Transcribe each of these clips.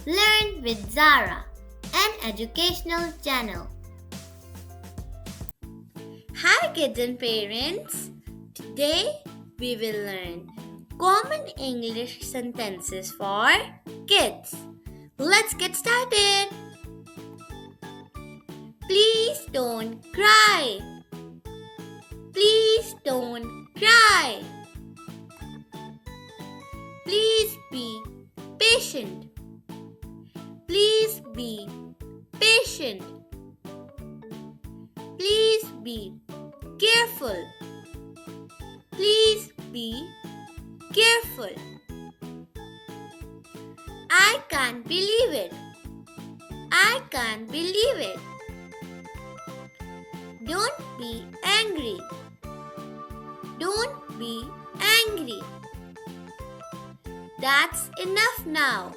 Learn with Zara, an educational channel. Hi kids and parents. Today we will learn common English sentences for kids. Let's get started. Please don't cry. Please don't cry. Please be patient. Please be patient. Please be careful. Please be careful. I can't believe it. I can't believe it. Don't be angry. Don't be angry. That's enough now.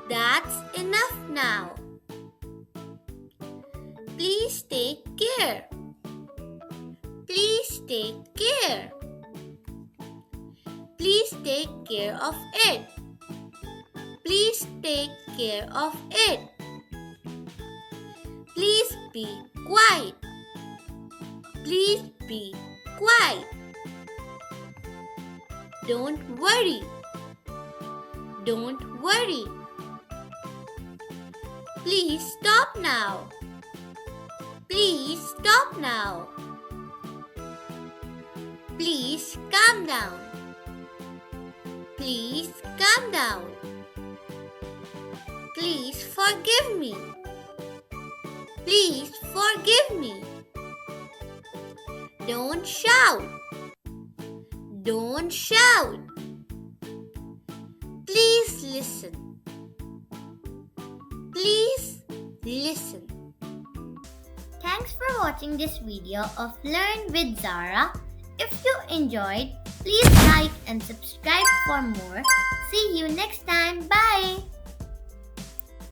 That's enough now. Please take care. Please take care. Please take care of it. Please take care of it. Please be quiet. Please be quiet. Don't worry. Don't worry. Please stop now. Please stop now. Please calm down. Please calm down. Please forgive me. Please forgive me. Don't shout. Don't shout. Please listen. Please listen. Thanks for watching this video of Learn with Zara. If you enjoyed, please like and subscribe for more. See you next time. Bye.